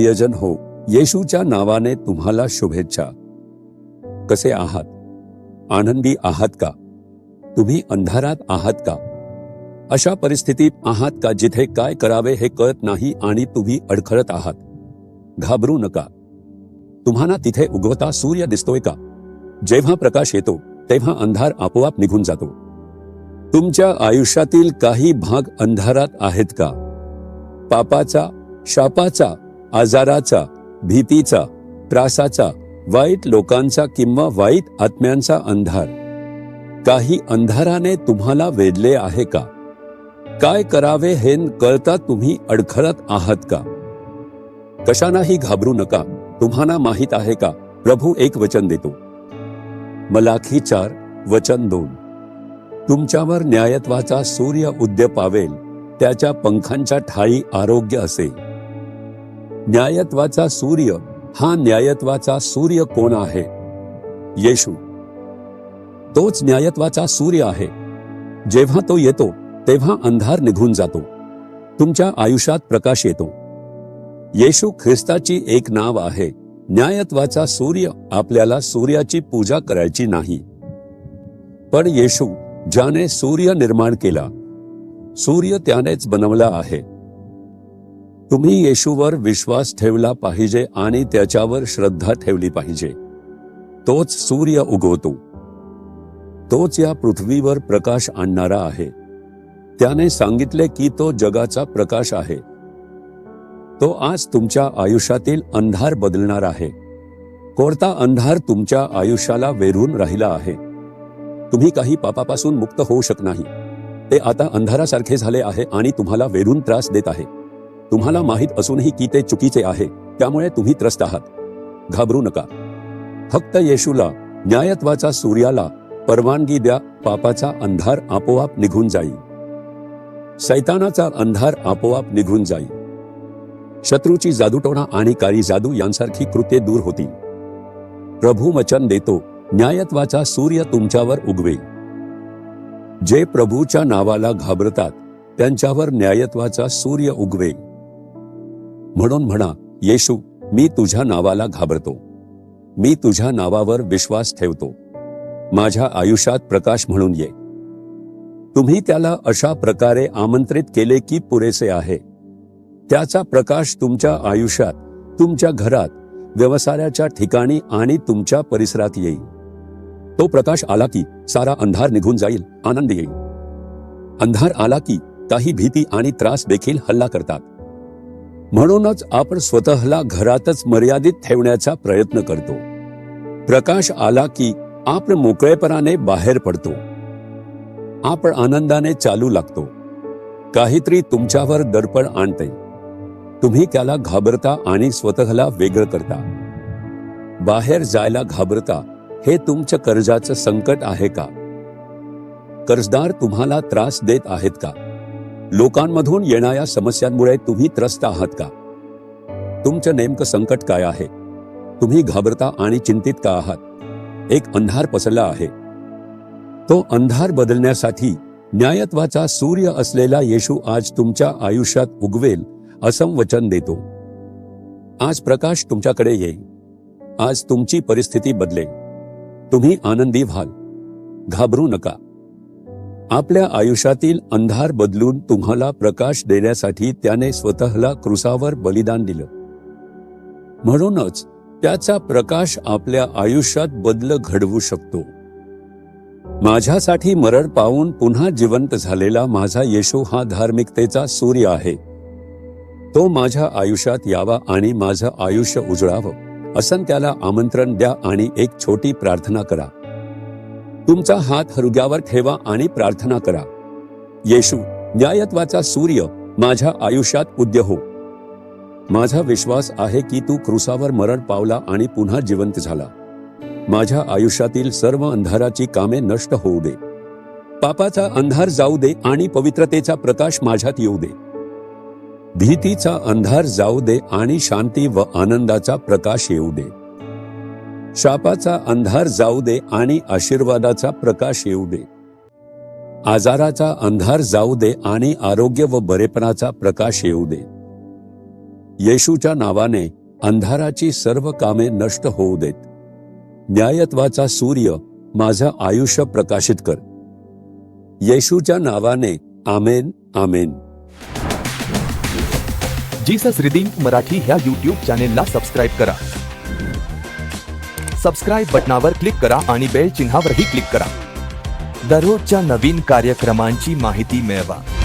प्रियजन हो, येशूच्या नावाने तुम्हाला शुभेच्छा. कसे आहात? आनंदी आहात का? तुम्ही अंधारात आहात का? अशा परिस्थितीत आहात का जिथे काय करावे हे कळत नाही आणि तुम्ही अडखळत आहात? घाबरू नका. तुम्हाला तिथे उगवता सूर्य दिसतोय का? जेव्हा प्रकाश येतो तेव्हा अंधार आपोआप निघून जातो. तुमच्या आयुष्यातील काही भाग अंधारात आहेत का? पापाचा, शापाचा, आजाराचा, भीतीचा, त्रासाचा, वाईट लोकांचा किंवा वाईट आत्म्यांचा अंधार. काही अंधाराने तुम्हाला वेधले आहे का? काय करावे हे कळता तुम्ही अडखळत आहात का? कशालाही घाबरू नका. तुम्हाला माहित आहे का, प्रभू एक वचन देतो. मलाखी 4 वचन 2. तुमच्यावर न्यायत्वाचा सूर्य उदय पावेल, त्याच्या पंखांच्या ठायी आरोग्य असेल. न्यायत्वाचा सूर्य, हा न्यायत्वाचा सूर्य कोण आहे? येशू. तोच न्यायत्वाचा सूर्य आहे. जेव्हा तो येतो तेव्हा अंधार निघून जातो. तुमच्या आयुष्यात प्रकाश येतो. येशू ख्रिस्ताची एक नाव आहे. न्यायत्वाचा सूर्य. आपल्याला सूर्याची पूजा करायची नाही, पण येशू ज्याने सूर्य निर्माण केला, सूर्य त्यानेच बनवला आहे. तुम्ही येशूवर विश्वास ठेवला पाहिजे आणि त्याच्यावर श्रद्धा ठेवली पाहिजे. तोच सूर्य उगवतो. तोच या पृथ्वीवर प्रकाश आणणारा आहे. त्याने सांगितले की तो जगाचा प्रकाश आहे. तो आज तुमच्या आयुष्यातील अंधार बदलणार आहे. कोणता अंधार तुमच्या आयुष्याला वेढून राहिला आहे? तुम्ही काही पापापासून मुक्त होऊ शकत नाही. ते आता अंधारासारखे झाले आहे आणि तुम्हाला वेढून त्रास देत आहे. तुम्हाला माहित असूनही की ते चुकीचे आहे, त्यामुळे तुम्ही त्रस्त आहात. घाबरू नका. फक्त येशूला, न्यायत्वाचा सूर्याला परवानगी द्या. पापाचा अंधार आपोआप निघून जाईल. सैतानाचा अंधार आपोआप निघून जाईल. शत्रूची जादूटोणा आणि काळी जादू यांसारखी कृत्ये दूर होतील. प्रभू वचन देतो, न्यायत्वाचा सूर्य तुमच्यावर उगवेल. जे प्रभूच्या नावाला घाबरतात त्यांच्यावर न्यायत्वाचा सूर्य उगवेल. म्हणून म्हणा, येशू, मी तुझ्या नावाला घाबरतो. मी तुझ्या नावावर विश्वास ठेवतो. माझ्या आयुष्यात प्रकाश म्हणून ये. तुम्ही त्याला अशा प्रकारे आमंत्रित केले की पुरेसे आहे. त्याचा प्रकाश तुमच्या आयुष्यात, तुमच्या घरात, व्यवसायाच्या ठिकाणी आणि तुमच्या परिसरात येईल. तो प्रकाश आला की सारा अंधार निघून जाईल, आनंद येईल. अंधार आला की काही भीती आणि त्रास देखील हल्ला करतात. म्हणूनच आपण स्वतःला घरातच मर्यादित ठेवण्याचा प्रयत्न करतो. प्रकाश आला की आपण मोकळेपणाने बाहेर पडतो. आपण आनंदाने चालू लागतो. काहीतरी तुमच्यावर दडपण आणते. तुम्ही त्याला घाबरता आणि स्वतःला वेगळं करता. बाहेर जायला घाबरता. हे तुमच्या कर्जाचं संकट आहे का? कर्जदार तुम्हाला त्रास देत आहेत का? लोकांमधून येणाऱ्या समस्यांमुळे तुम्ही त्रस्त आहात का? तुमचं नेमकं संकट काय आहे? तुम्ही घाबरता आणि चिंतित का आहात? एक अंधार पसरला आहे. तो अंधार बदलण्यासाठी न्यायत्वाचा सूर्य असलेला येशू आज तुमच्या आयुष्यात उगवेल, असं वचन देतो. आज प्रकाश तुमच्याकडे येईल. आज तुमची परिस्थिती बदलेल. तुम्ही आनंदी व्हाल. घाबरू नका. आपल्या आयुष्यातील अंधार बदलून तुम्हाला प्रकाश देण्यासाठी त्याने स्वतःला क्रूसावर बलिदान दिलं. म्हणूनच त्याचा प्रकाश आपल्या आयुष्यात बदल घडवू शकतो. माझ्यासाठी मरण पावून पुन्हा जिवंत झालेला माझा येशू हा धार्मिकतेचा सूर्य आहे. तो माझ्या आयुष्यात यावा आणि माझं आयुष्य उजळावं, असं त्याला आमंत्रण द्या आणि एक छोटी प्रार्थना करा. तुमचा हात हृदयावर ठेवा आणि प्रार्थना करा. येशू, न्यायत्वाचा सूर्य माझ्या आयुष्यात उदय हो. माझा विश्वास आहे की तू क्रूसावर मरण पावला आणि पुन्हा जिवंत झाला. माझ्या आयुष्यातील सर्व अंधाराची कामे नष्ट होऊ दे. पापाचा अंधार जाऊ दे आणि पवित्रतेचा प्रकाश माझ्यात येऊ दे. भीतीचा अंधार जाऊ दे आणि शांती व आनंदाचा प्रकाश येऊ दे. शापाचा अंधार जाऊ दे आणि आशीर्वादाचा प्रकाश येऊ दे. आजाराचा अंधार जाऊ दे आणि आरोग्य व बरेपणाचा प्रकाश येऊ दे. येशूच्या नावाने अंधाराची सर्व कामे नष्ट होऊ देत. न्यायत्वाचा सूर्य माझं आयुष्य प्रकाशित कर. येशूच्या नावाने आमेन आमेन. जीसस रिडीम्ड मराठी ह्या यूट्यूब चॅनेलला सबस्क्राईब करा. सबस्क्राईब बटनावर क्लिक करा आणि बेल चिन्हावरही क्लिक करा. दररोजच्या नवीन कार्यक्रमांची माहिती मिळवा.